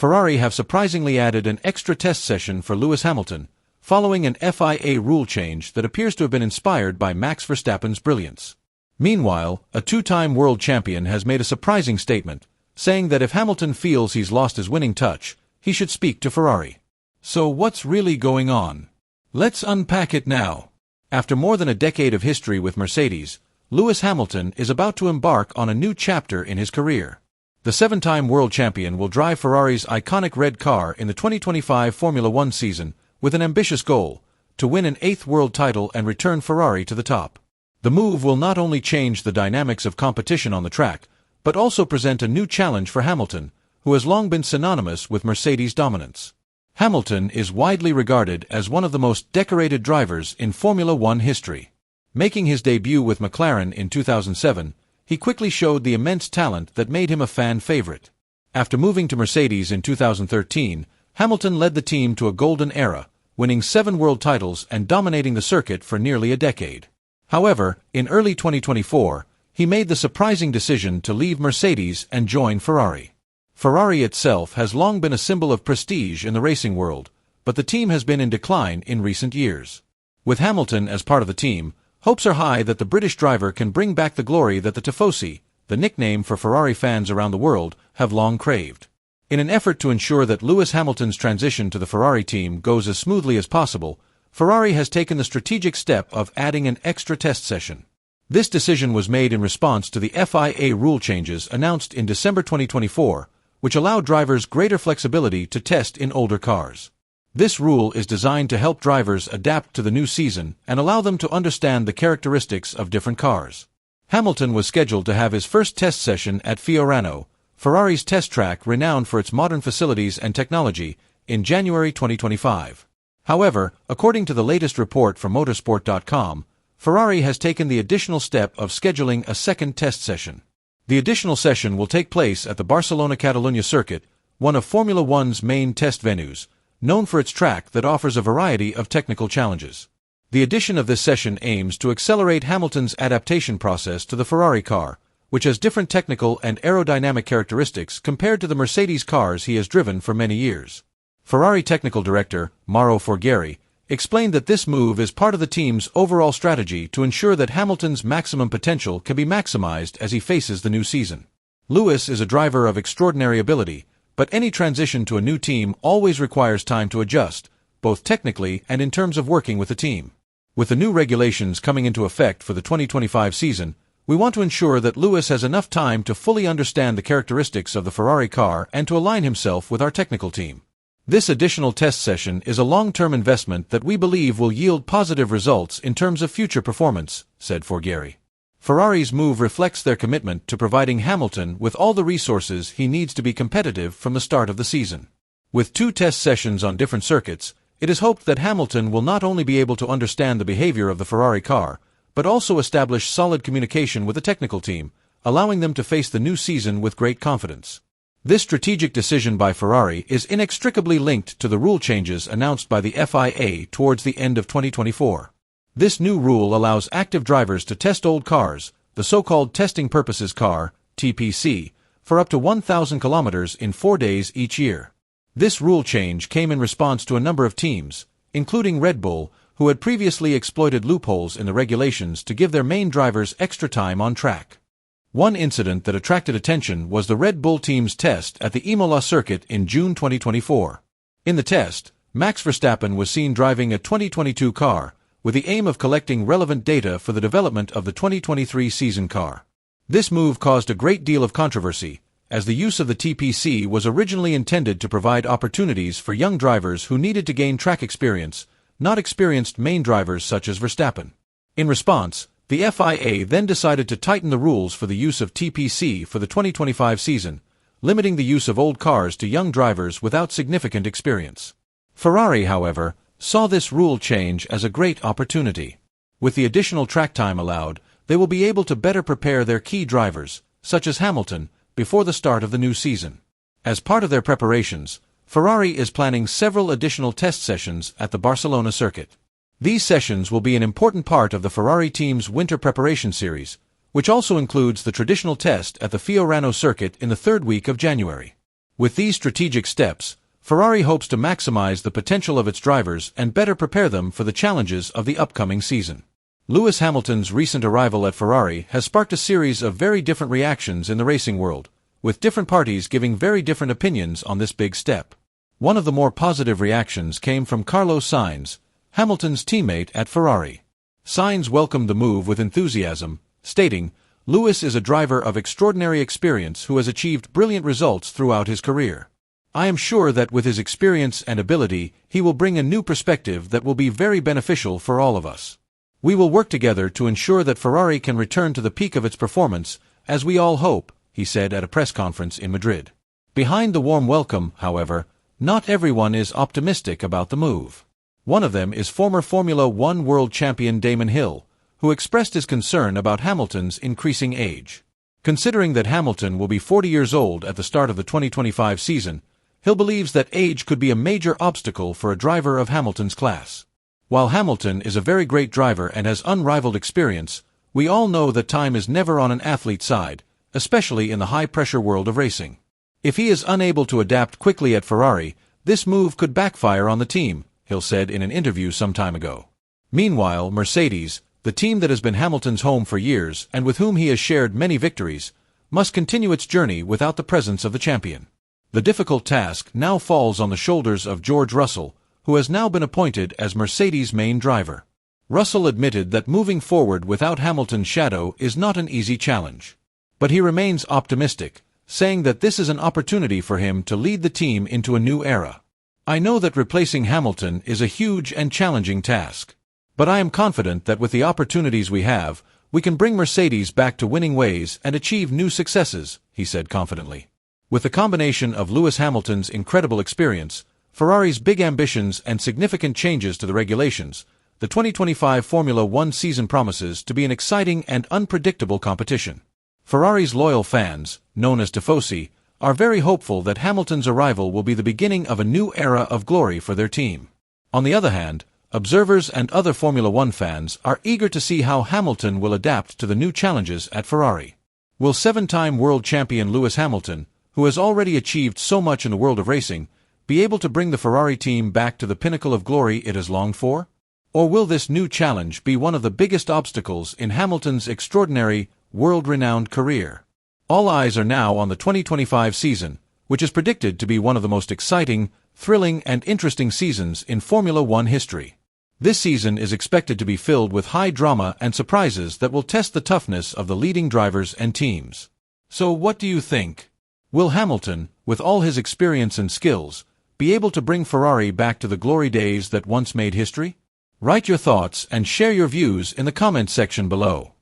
Ferrari have surprisingly added an extra test session for Lewis Hamilton, following an FIA rule change that appears to have been inspired by Max Verstappen's brilliance. Meanwhile, a two-time world champion has made a surprising statement, saying that if Hamilton feels he's lost his winning touch, he should speak to Ferrari. So what's really going on? Let's unpack it now. After more than a decade of history with Mercedes, Lewis Hamilton is about to embark on a new chapter in his career. The seven-time world champion will drive Ferrari's iconic red car in the 2025 Formula One season with an ambitious goal, to win an eighth world title and return Ferrari to the top. The move will not only change the dynamics of competition on the track, but also present a new challenge for Hamilton, who has long been synonymous with Mercedes' dominance. Hamilton is widely regarded as one of the most decorated drivers in Formula One history. Making his debut with McLaren in 2007, he quickly showed the immense talent that made him a fan favorite. After moving to Mercedes in 2013, Hamilton led the team to a golden era, winning 7 world titles and dominating the circuit for nearly a decade. However, in early 2024, he made the surprising decision to leave Mercedes and join Ferrari. Ferrari itself has long been a symbol of prestige in the racing world, but the team has been in decline in recent years. With Hamilton as part of the team, hopes are high that the British driver can bring back the glory that the Tifosi, the nickname for Ferrari fans around the world, have long craved. In an effort to ensure that Lewis Hamilton's transition to the Ferrari team goes as smoothly as possible, Ferrari has taken the strategic step of adding an extra test session. This decision was made in response to the FIA rule changes announced in December 2024, which allow drivers greater flexibility to test in older cars. This rule is designed to help drivers adapt to the new season and allow them to understand the characteristics of different cars. Hamilton was scheduled to have his first test session at FIA Rule, Ferrari's test track renowned for its modern facilities and technology, in January 2025. However, according to the latest report from motorsport.com, Ferrari has taken the additional step of scheduling a second test session. The additional session will take place at the Barcelona-Catalunya circuit, one of Formula One's main test venues, known for its track that offers a variety of technical challenges. The addition of this session aims to accelerate Hamilton's adaptation process to the Ferrari car, which has different technical and aerodynamic characteristics compared to the Mercedes cars he has driven for many years. Ferrari technical director, Mauro Forghieri, explained that this move is part of the team's overall strategy to ensure that Hamilton's maximum potential can be maximized as he faces the new season. Lewis is a driver of extraordinary ability, but any transition to a new team always requires time to adjust, both technically and in terms of working with the team. With the new regulations coming into effect for the 2025 season, we want to ensure that Lewis has enough time to fully understand the characteristics of the Ferrari car and to align himself with our technical team. This additional test session is a long-term investment that we believe will yield positive results in terms of future performance, said Forghieri. Ferrari's move reflects their commitment to providing Hamilton with all the resources he needs to be competitive from the start of the season. With 2 test sessions on different circuits, it is hoped that Hamilton will not only be able to understand the behavior of the Ferrari car, but also establish solid communication with the technical team, allowing them to face the new season with great confidence. This strategic decision by Ferrari is inextricably linked to the rule changes announced by the FIA towards the end of 2024. This new rule allows active drivers to test old cars, the so-called Testing Purposes Car, TPC, for up to 1,000 kilometers in 4 days each year. This rule change came in response to a number of teams, including Red Bull, who had previously exploited loopholes in the regulations to give their main drivers extra time on track. One incident that attracted attention was the Red Bull team's test at the Imola circuit in June 2024. In the test, Max Verstappen was seen driving a 2022 car, with the aim of collecting relevant data for the development of the 2023 season car. This move caused a great deal of controversy, as the use of the TPC was originally intended to provide opportunities for young drivers who needed to gain track experience, not experienced main drivers such as Verstappen. In response, the FIA then decided to tighten the rules for the use of TPC for the 2025 season, limiting the use of old cars to young drivers without significant experience. Ferrari, however, saw this rule change as a great opportunity. With the additional track time allowed, they will be able to better prepare their key drivers, such as Hamilton, before the start of the new season. As part of their preparations, Ferrari is planning several additional test sessions at the Barcelona circuit. These sessions will be an important part of the Ferrari team's winter preparation series, which also includes the traditional test at the FIA Rule circuit in the 3rd week of January. With these strategic steps, Ferrari hopes to maximize the potential of its drivers and better prepare them for the challenges of the upcoming season. Lewis Hamilton's recent arrival at Ferrari has sparked a series of very different reactions in the racing world, with different parties giving very different opinions on this big step. One of the more positive reactions came from Carlos Sainz, Hamilton's teammate at Ferrari. Sainz welcomed the move with enthusiasm, stating, "Lewis is a driver of extraordinary experience who has achieved brilliant results throughout his career. I am sure that with his experience and ability, he will bring a new perspective that will be very beneficial for all of us. We will work together to ensure that Ferrari can return to the peak of its performance, as we all hope," he said at a press conference in Madrid. Behind the warm welcome, however, not everyone is optimistic about the move. One of them is former Formula One world champion Damon Hill, who expressed his concern about Hamilton's increasing age. Considering that Hamilton will be 40 years old at the start of the 2025 season, Hill believes that age could be a major obstacle for a driver of Hamilton's class. While Hamilton is a very great driver and has unrivaled experience, we all know that time is never on an athlete's side, especially in the high-pressure world of racing. If he is unable to adapt quickly at Ferrari, this move could backfire on the team, Hill said in an interview some time ago. Meanwhile, Mercedes, the team that has been Hamilton's home for years and with whom he has shared many victories, must continue its journey without the presence of the champion. The difficult task now falls on the shoulders of George Russell, who has now been appointed as Mercedes' main driver. Russell admitted that moving forward without Hamilton's shadow is not an easy challenge. But he remains optimistic, saying that this is an opportunity for him to lead the team into a new era. "I know that replacing Hamilton is a huge and challenging task. But I am confident that with the opportunities we have, we can bring Mercedes back to winning ways and achieve new successes," he said confidently. With the combination of Lewis Hamilton's incredible experience, Ferrari's big ambitions and significant changes to the regulations, the 2025 Formula One season promises to be an exciting and unpredictable competition. Ferrari's loyal fans, known as Tifosi, are very hopeful that Hamilton's arrival will be the beginning of a new era of glory for their team. On the other hand, observers and other Formula One fans are eager to see how Hamilton will adapt to the new challenges at Ferrari. Will seven-time world champion Lewis Hamilton, who has already achieved so much in the world of racing, be able to bring the Ferrari team back to the pinnacle of glory it has longed for? Or will this new challenge be one of the biggest obstacles in Hamilton's extraordinary, world-renowned career? All eyes are now on the 2025 season, which is predicted to be one of the most exciting, thrilling and interesting seasons in Formula One history. This season is expected to be filled with high drama and surprises that will test the toughness of the leading drivers and teams. So what do you think? Will Hamilton, with all his experience and skills, be able to bring Ferrari back to the glory days that once made history? Write your thoughts and share your views in the comments section below.